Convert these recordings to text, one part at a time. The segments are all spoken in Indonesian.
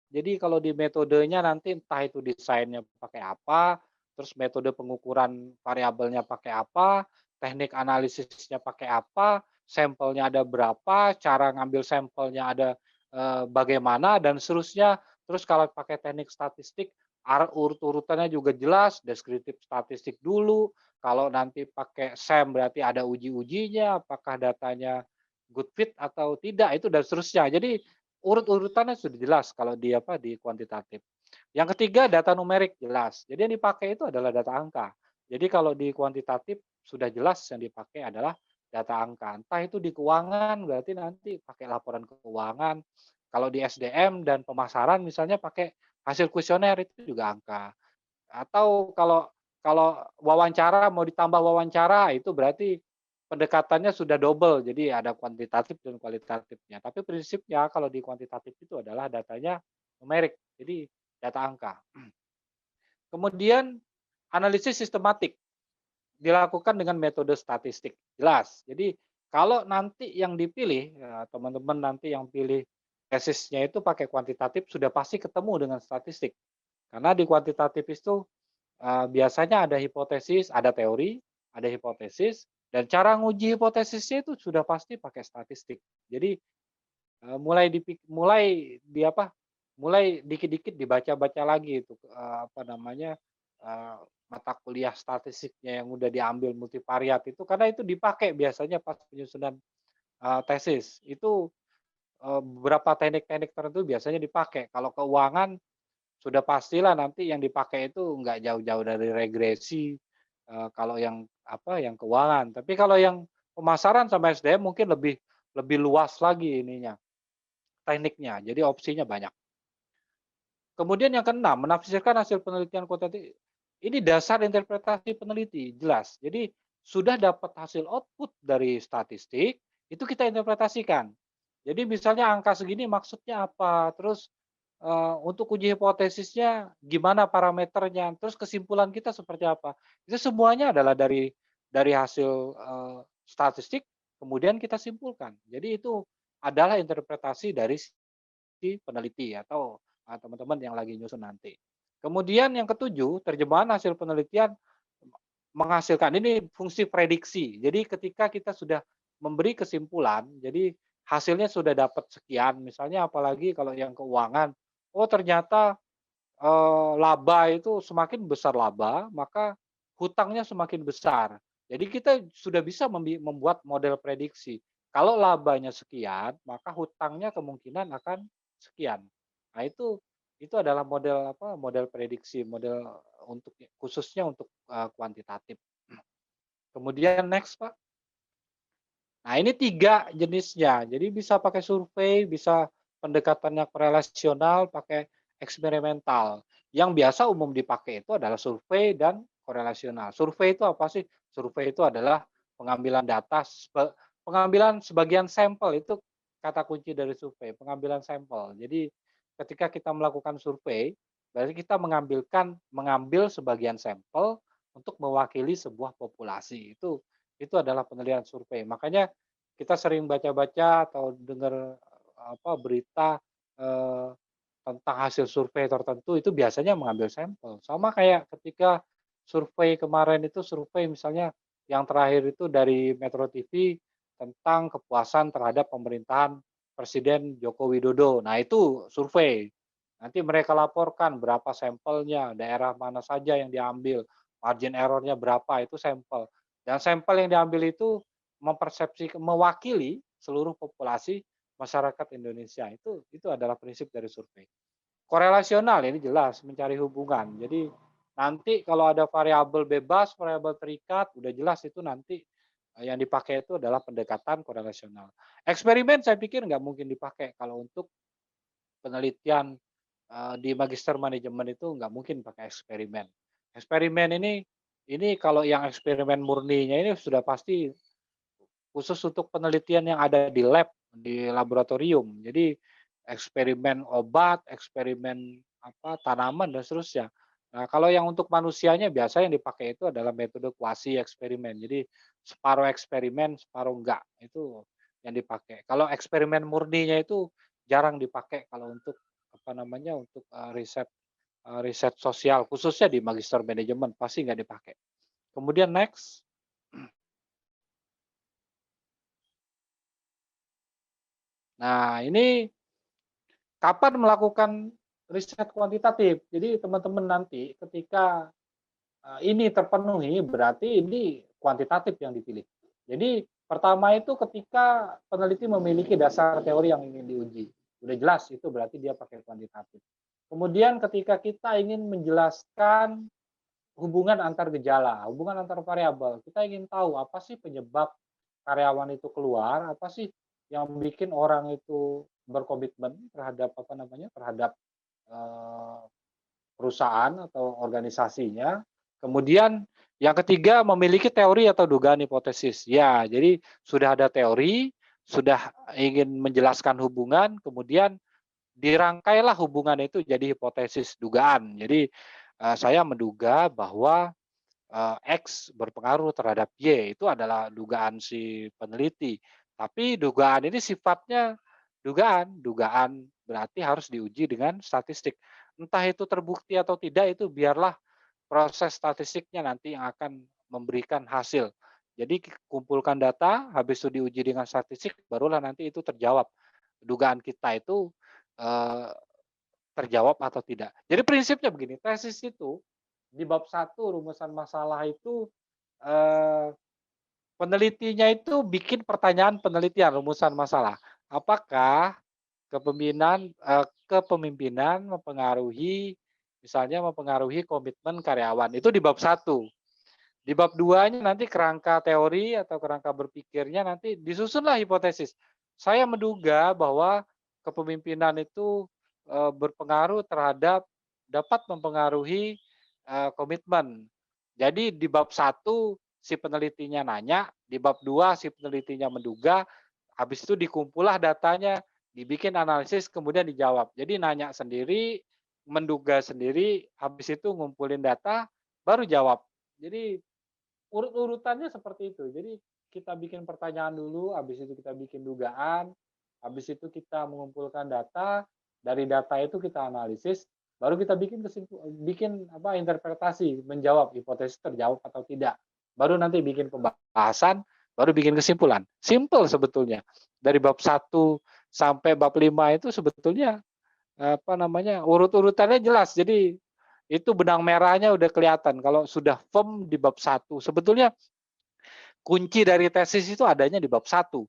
Jadi kalau di metodenya nanti entah itu desainnya pakai apa, terus metode pengukuran variabelnya pakai apa, teknik analisisnya pakai apa, sampelnya ada berapa, cara ngambil sampelnya ada, bagaimana dan seterusnya. Terus kalau pakai teknik statistik, urut-urutannya juga jelas, deskriptif statistik dulu, kalau nanti pakai SEM berarti ada uji-ujinya, apakah datanya good fit atau tidak, itu dan seterusnya. Jadi urut-urutannya sudah jelas kalau di apa, di kuantitatif. Yang ketiga data numerik jelas. Jadi yang dipakai itu adalah data angka. Jadi kalau di kuantitatif sudah jelas yang dipakai adalah data angka. Entah itu di keuangan berarti nanti pakai laporan keuangan. Kalau di SDM dan pemasaran misalnya pakai hasil kuesioner itu juga angka. Atau kalau kalau wawancara mau ditambah wawancara itu berarti pendekatannya sudah double, jadi ada kuantitatif dan kualitatifnya. Tapi prinsipnya kalau di kuantitatif itu adalah datanya numerik, jadi data angka. Kemudian analisis sistematik dilakukan dengan metode statistik, jelas. Jadi kalau nanti yang dipilih, ya teman-teman nanti yang pilih tesisnya itu pakai kuantitatif sudah pasti ketemu dengan statistik. Karena di kuantitatif itu biasanya ada hipotesis, ada teori, ada hipotesis, dan cara nguji hipotesisnya itu sudah pasti pakai statistik. Jadi, mulai di apa, mulai dikit-dikit dibaca-baca lagi itu, apa namanya, eee, mata kuliah statistiknya yang udah diambil multivariat itu, karena itu dipakai biasanya pas penyusunan, tesis. Itu, beberapa teknik-teknik tertentu biasanya dipakai. Kalau keuangan sudah pastilah nanti yang dipakai itu nggak jauh-jauh dari regresi, kalau yang apa, yang keuangan. Tapi kalau yang pemasaran sama SDM mungkin lebih lebih luas lagi ininya, tekniknya, jadi opsinya banyak. Kemudian yang keenam, menafsirkan hasil penelitian kuantitatif. Ini dasar interpretasi peneliti, jelas. Jadi sudah dapat hasil output dari statistik, itu kita interpretasikan. Jadi misalnya angka segini maksudnya apa, terus untuk uji hipotesisnya gimana parameternya, terus kesimpulan kita seperti apa. Itu semuanya adalah dari hasil, statistik, kemudian kita simpulkan. Jadi itu adalah interpretasi dari si peneliti atau, teman-teman yang lagi nyusun nanti. Kemudian yang ketujuh, terjemahan hasil penelitian menghasilkan ini fungsi prediksi. Jadi ketika kita sudah memberi kesimpulan, jadi hasilnya sudah dapat sekian, misalnya apalagi kalau yang keuangan, oh ternyata, laba itu semakin besar laba, maka hutangnya semakin besar. Jadi kita sudah bisa membuat model prediksi. Kalau labanya sekian, maka hutangnya kemungkinan akan sekian. Nah itu adalah model apa, model prediksi, model untuk khususnya untuk, kuantitatif. Kemudian next, Pak. Nah, ini 3 jenisnya. Jadi bisa pakai survei, bisa pendekatannya korelasional, pakai eksperimental. Yang biasa umum dipakai itu adalah survei dan korelasional. Survei itu apa sih? Survei itu adalah pengambilan data, pengambilan sebagian sampel, itu kata kunci dari survei, pengambilan sampel. Jadi ketika kita melakukan survei, berarti kita mengambil sebagian sampel untuk mewakili sebuah populasi. Itu adalah penilaian survei. Makanya kita sering baca-baca atau dengar apa, berita, eee, tentang hasil survei tertentu itu biasanya mengambil sampel. Sama kayak ketika survei kemarin itu, survei misalnya yang terakhir itu dari Metro TV tentang kepuasan terhadap pemerintahan Presiden Joko Widodo. Nah itu survei. Nanti mereka laporkan berapa sampelnya, daerah mana saja yang diambil, margin error-nya berapa, itu sampel. Dan sampel yang diambil itu mewakili seluruh populasi masyarakat Indonesia. Itu adalah prinsip dari survei. Korelasional ini jelas mencari hubungan. Jadi nanti kalau ada variabel bebas, variabel terikat, udah jelas itu nanti yang dipakai itu adalah pendekatan korelasional. Eksperimen saya pikir nggak mungkin dipakai kalau untuk penelitian di magister manajemen itu nggak mungkin pakai eksperimen. Eksperimen ini kalau yang eksperimen murninya ini sudah pasti khusus untuk penelitian yang ada di lab, di laboratorium. Jadi eksperimen obat, eksperimen apa, tanaman dan seterusnya. Nah, kalau yang untuk manusianya biasa yang dipakai itu adalah metode kuasi eksperimen. Jadi separuh eksperimen, separuh enggak. Itu yang dipakai. Kalau eksperimen murninya itu jarang dipakai kalau untuk apa namanya, untuk, riset sosial, khususnya di magister manajemen, pasti nggak dipakai. Kemudian next. Nah, ini kapan melakukan riset kuantitatif. Jadi teman-teman nanti ketika ini terpenuhi, berarti ini kuantitatif yang dipilih. Jadi pertama itu ketika peneliti memiliki dasar teori yang ingin diuji. Udah jelas itu berarti dia pakai kuantitatif. Kemudian ketika kita ingin menjelaskan hubungan antar gejala, hubungan antar variabel, kita ingin tahu apa sih penyebab karyawan itu keluar, apa sih yang bikin orang itu berkomitmen terhadap apa namanya, terhadap eh, perusahaan atau organisasinya. Kemudian yang ketiga memiliki teori atau dugaan hipotesis. Ya, jadi sudah ada teori, sudah ingin menjelaskan hubungan, kemudian dirangkailah hubungan itu jadi hipotesis dugaan. Jadi saya menduga bahwa X berpengaruh terhadap Y, itu adalah dugaan si peneliti. Tapi dugaan ini sifatnya dugaan, dugaan berarti harus diuji dengan statistik. Entah itu terbukti atau tidak, itu biarlah proses statistiknya nanti yang akan memberikan hasil. Jadi kumpulkan data, habis itu diuji dengan statistik, barulah nanti itu terjawab. Dugaan kita itu eh, terjawab atau tidak. Jadi prinsipnya begini, tesis itu di bab 1 rumusan masalah itu eh, penelitinya itu bikin pertanyaan penelitian rumusan masalah. Apakah kepemimpinan mempengaruhi misalnya mempengaruhi komitmen karyawan. Itu di bab 1. Di bab 2-nya nanti kerangka teori atau kerangka berpikirnya nanti disusunlah hipotesis. Saya menduga bahwa kepemimpinan itu berpengaruh terhadap dapat mempengaruhi komitmen. Jadi di bab 1 si penelitinya nanya, di bab 2 si penelitinya menduga, habis itu dikumpullah datanya, dibikin analisis kemudian dijawab. Jadi nanya sendiri, menduga sendiri, habis itu ngumpulin data, baru jawab. Jadi urut-urutannya seperti itu. Jadi kita bikin pertanyaan dulu, habis itu kita bikin dugaan, habis itu kita mengumpulkan data, dari data itu kita analisis, baru kita bikin apa interpretasi, menjawab hipotesis terjawab atau tidak. Baru nanti bikin pembahasan, baru bikin kesimpulan. Simple sebetulnya. Dari bab 1 sampai bab 5 itu sebetulnya apa namanya, urut-urutannya jelas. Jadi itu benang merahnya udah kelihatan kalau sudah firm di bab 1. Sebetulnya kunci dari tesis itu adanya di bab 1.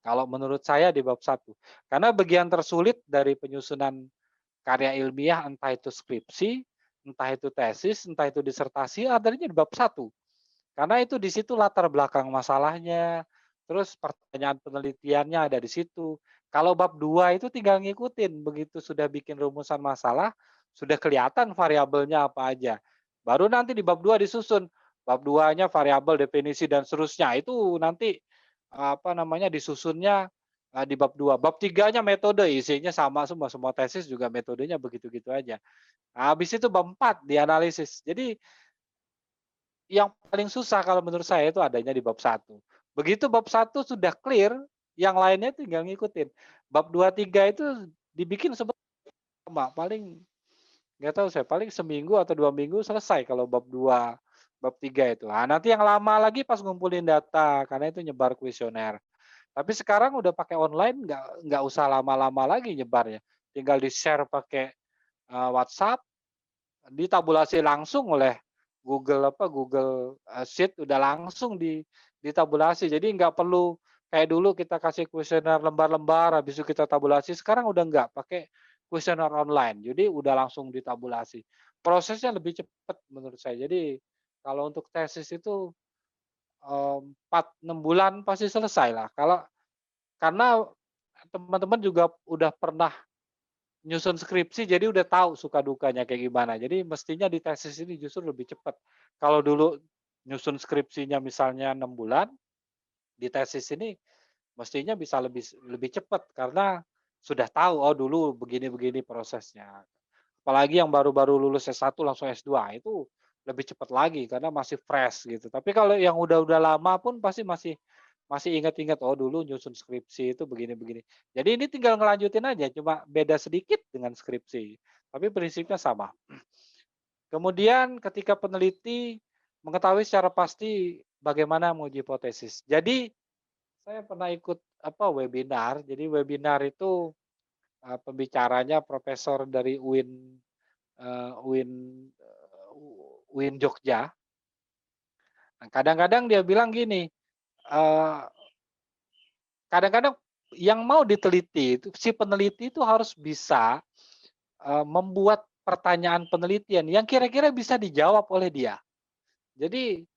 Kalau menurut saya di bab 1. Karena bagian tersulit dari penyusunan karya ilmiah entah itu skripsi, entah itu tesis, entah itu disertasi adanya di bab 1. Karena itu di situ latar belakang masalahnya, terus pertanyaan penelitiannya ada di situ. Kalau bab 2 itu tinggal ngikutin, begitu sudah bikin rumusan masalah, sudah kelihatan variabelnya apa aja. Baru nanti di bab 2 disusun, bab 2-nya variabel, definisi dan seterusnya. Itu nanti apa namanya disusunnya di bab 2. Bab 3-nya metode, isinya sama semua, semua tesis juga metodenya begitu-gitu aja. Habis itu bab 4 dianalisis. Jadi yang paling susah kalau menurut saya itu adanya di bab 1. Begitu bab 1 sudah clear, yang lainnya tinggal ngikutin. Bab 2, 3 itu dibikin lama, paling nggak tahu saya, paling seminggu atau 2 minggu selesai kalau bab 2, bab 3 itu. Nah, nanti yang lama lagi pas ngumpulin data, karena itu nyebar kuesioner. Tapi sekarang udah pakai online, nggak usah lama-lama lagi nyebarnya. Tinggal di-share pakai WhatsApp, ditabulasi langsung oleh Google Sheet, udah langsung ditabulasi. Jadi nggak perlu kayak dulu kita kasih kuesioner lembar-lembar, habis itu kita tabulasi. Sekarang udah nggak, pakai kuesioner online. Jadi udah langsung ditabulasi. Prosesnya lebih cepat menurut saya. Jadi kalau untuk tesis itu 4-6 bulan pasti selesai lah. Karena teman-teman juga udah pernah nyusun skripsi, jadi udah tahu suka dukanya kayak gimana. Jadi mestinya di tesis ini justru lebih cepat. Kalau dulu nyusun skripsinya misalnya 6 bulan, di tesis ini mestinya bisa lebih lebih cepat karena sudah tahu, oh dulu begini-begini prosesnya. Apalagi yang baru-baru lulus S1 langsung S2, itu lebih cepat lagi karena masih fresh gitu. Tapi kalau yang udah lama pun pasti masih masih ingat-ingat, oh dulu nyusun skripsi itu begini-begini. Jadi ini tinggal ngelanjutin aja, cuma beda sedikit dengan skripsi, tapi prinsipnya sama. Kemudian ketika peneliti mengetahui secara pasti bagaimana menguji hipotesis. Jadi saya pernah ikut webinar. Jadi webinar itu pembicaranya profesor dari UIN Jogja. Nah, kadang-kadang dia bilang gini, eee, kadang-kadang yang mau diteliti itu si peneliti itu harus bisa membuat pertanyaan penelitian yang kira-kira bisa dijawab oleh dia. Jadi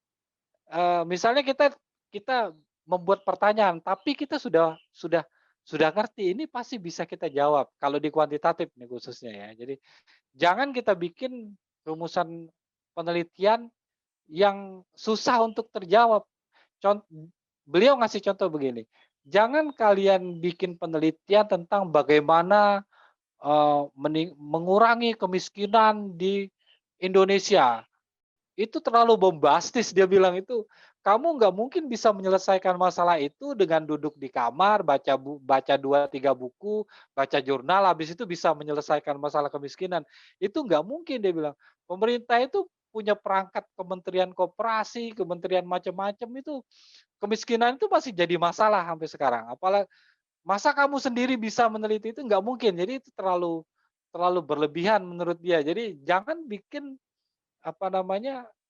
misalnya kita kita membuat pertanyaan, tapi kita sudah ngerti, ini pasti bisa kita jawab, kalau di kuantitatif nih khususnya ya. Jadi jangan kita bikin rumusan penelitian yang susah untuk terjawab. Con Beliau ngasih contoh begini, jangan kalian bikin penelitian tentang bagaimana, mengurangi kemiskinan di Indonesia. Itu terlalu bombastis dia bilang itu, kamu nggak mungkin bisa menyelesaikan masalah itu dengan duduk di kamar, baca 2 3 buku, baca jurnal, habis itu bisa menyelesaikan masalah kemiskinan. Itu nggak mungkin dia bilang. Pemerintah itu punya perangkat kementerian koperasi, kementerian macam-macam itu, kemiskinan itu masih jadi masalah sampai sekarang. Masa kamu sendiri bisa meneliti itu, nggak mungkin. Jadi itu terlalu terlalu berlebihan menurut dia. Jadi jangan bikin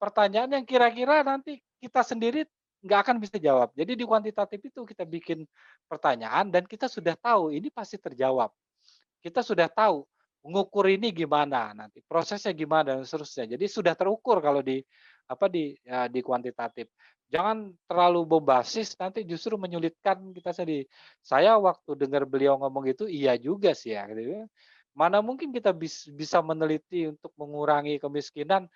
pertanyaan yang kira-kira nanti kita sendiri nggak akan bisa jawab. Jadi di kuantitatif itu kita bikin pertanyaan dan kita sudah tahu ini pasti terjawab. Kita sudah tahu mengukur ini gimana nanti, prosesnya gimana dan seterusnya. Jadi sudah terukur kalau di kuantitatif. Jangan terlalu bombastis nanti justru menyulitkan kita sendiri. Saya waktu dengar beliau ngomong itu iya juga sih ya gitu ya. Mana mungkin kita bisa meneliti untuk mengurangi kemiskinan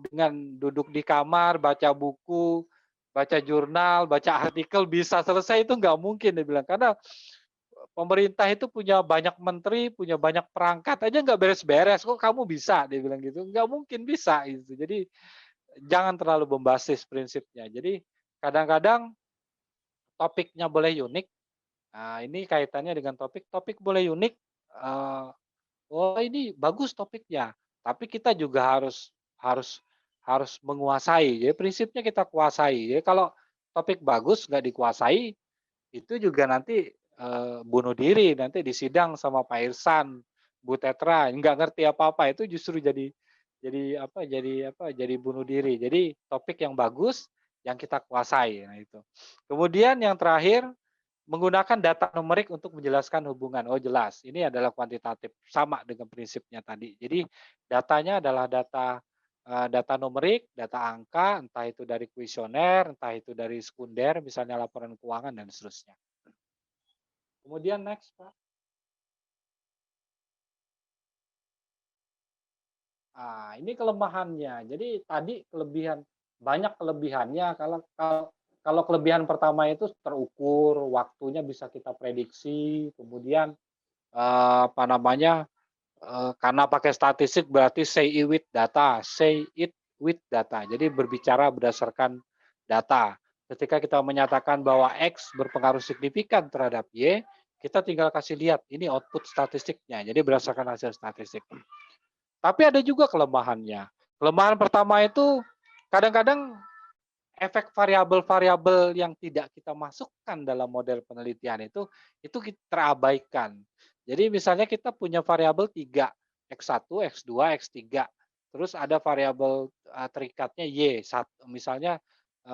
dengan duduk di kamar, baca buku, baca jurnal, baca artikel bisa selesai itu nggak mungkin dia bilang. Karena pemerintah itu punya banyak menteri, punya banyak perangkat aja nggak beres-beres, kok kamu bisa? Dia bilang gitu. Nggak mungkin bisa gitu. Jadi jangan terlalu bombastis prinsipnya. Jadi kadang-kadang topiknya boleh unik. Nah, ini kaitannya dengan topik boleh unik. eh, Oh, ini bagus topiknya, tapi kita juga harus harus harus menguasai. Jadi prinsipnya kita kuasai. Jadi kalau topik bagus nggak dikuasai, itu juga nanti bunuh diri. Nanti disidang sama Pak Irsan, Bu Tetra, nggak ngerti apa-apa. Itu justru jadi bunuh diri. Jadi topik yang bagus yang kita kuasai. Nah itu. Kemudian yang terakhir menggunakan data numerik untuk menjelaskan hubungan. Oh jelas, ini adalah kuantitatif, sama dengan prinsipnya tadi. Jadi datanya adalah data numerik, data angka, entah itu dari kuesioner, entah itu dari sekunder, misalnya laporan keuangan dan seterusnya. Kemudian next, Pak. Ini kelemahannya. Jadi tadi banyak kelebihannya. Kalau kelebihan pertama itu terukur, waktunya bisa kita prediksi, kemudian karena pakai statistik berarti say it with data. Jadi berbicara berdasarkan data. Ketika kita menyatakan bahwa X berpengaruh signifikan terhadap Y, kita tinggal kasih lihat ini output statistiknya. Jadi berdasarkan hasil statistik. Tapi ada juga kelemahannya. Kelemahan pertama itu kadang-kadang efek variabel-variabel yang tidak kita masukkan dalam model penelitian itu kita terabaikan. Jadi misalnya kita punya variabel 3, X1, X2, X3. Terus ada variabel terikatnya Y, misalnya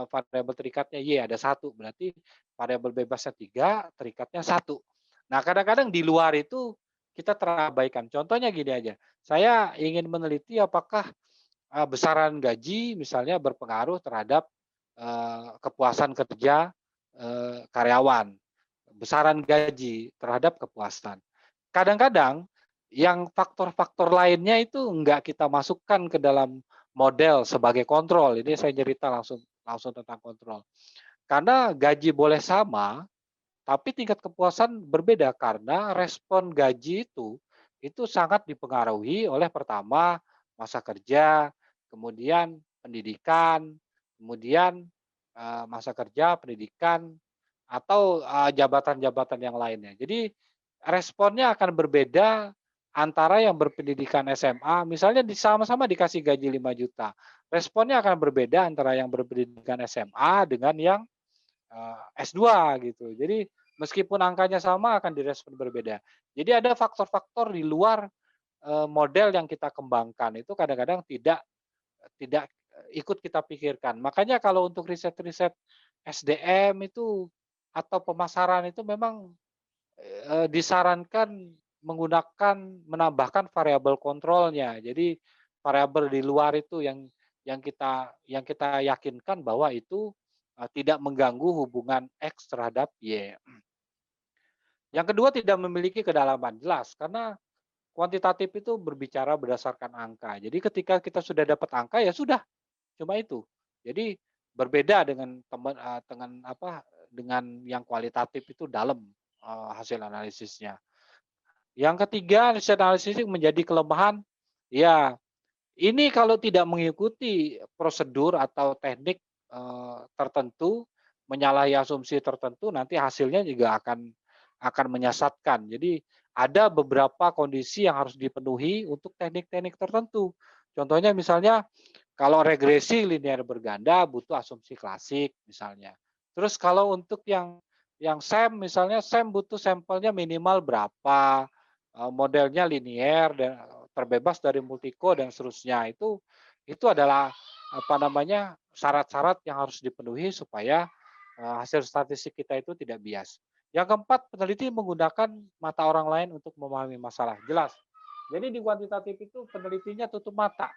variabel terikatnya Y ada 1, berarti variabel bebasnya 3, terikatnya 1. Nah, kadang-kadang di luar itu kita terabaikan. Contohnya gini aja, saya ingin meneliti apakah besaran gaji misalnya berpengaruh terhadap kepuasan kerja karyawan, besaran gaji terhadap kepuasan. Kadang-kadang yang faktor-faktor lainnya itu enggak kita masukkan ke dalam model sebagai kontrol. Ini saya cerita langsung langsung tentang kontrol. Karena gaji boleh sama, tapi tingkat kepuasan berbeda karena respon gaji itu sangat dipengaruhi oleh pertama masa kerja, kemudian pendidikan, kemudian masa kerja, pendidikan, atau jabatan-jabatan yang lainnya. Jadi responnya akan berbeda antara yang berpendidikan SMA, misalnya sama-sama dikasih gaji 5 juta, responnya akan berbeda antara yang berpendidikan SMA dengan yang S2 gitu. Jadi meskipun angkanya sama akan direspon berbeda. Jadi ada faktor-faktor di luar model yang kita kembangkan itu kadang-kadang tidak tidak ikut kita pikirkan. Makanya kalau untuk riset-riset SDM itu atau pemasaran itu memang disarankan menggunakan menambahkan variabel kontrolnya. Jadi variabel di luar itu yang kita yakinkan bahwa itu tidak mengganggu hubungan X terhadap Y. Yang kedua tidak memiliki kedalaman jelas karena kuantitatif itu berbicara berdasarkan angka. Jadi ketika kita sudah dapat angka ya sudah, cuma itu. Jadi berbeda dengan dengan apa, dengan yang kualitatif itu dalam hasil analisisnya. Yang ketiga, riset analisis menjadi kelemahan, ya ini kalau tidak mengikuti prosedur atau teknik tertentu, menyalahi asumsi tertentu, nanti hasilnya juga akan menyesatkan. Jadi ada beberapa kondisi yang harus dipenuhi untuk teknik-teknik tertentu. Contohnya misalnya kalau regresi linear berganda butuh asumsi klasik misalnya. Terus kalau untuk yang SEM misalnya SEM butuh sampelnya minimal berapa, modelnya linear dan terbebas dari multiko dan seterusnya. Itu adalah apa namanya syarat-syarat yang harus dipenuhi supaya hasil statistik kita itu tidak bias. Yang keempat, peneliti menggunakan mata orang lain untuk memahami masalah. Jelas. Jadi di kuantitatif itu penelitinya tutup mata.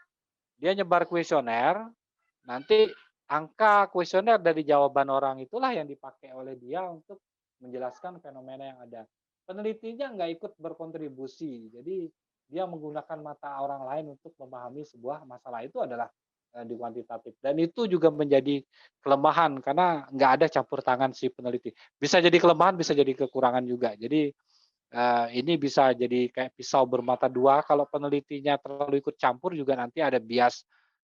Dia nyebar kuesioner, nanti angka kuesioner dari jawaban orang itulah yang dipakai oleh dia untuk menjelaskan fenomena yang ada. Penelitinya nggak ikut berkontribusi, jadi dia menggunakan mata orang lain untuk memahami sebuah masalah itu adalah di kuantitatif. Dan itu juga menjadi kelemahan karena nggak ada campur tangan si peneliti. Bisa jadi kelemahan, bisa jadi kekurangan juga. Jadi ini bisa jadi kayak pisau bermata dua, kalau penelitinya terlalu ikut campur juga nanti ada bias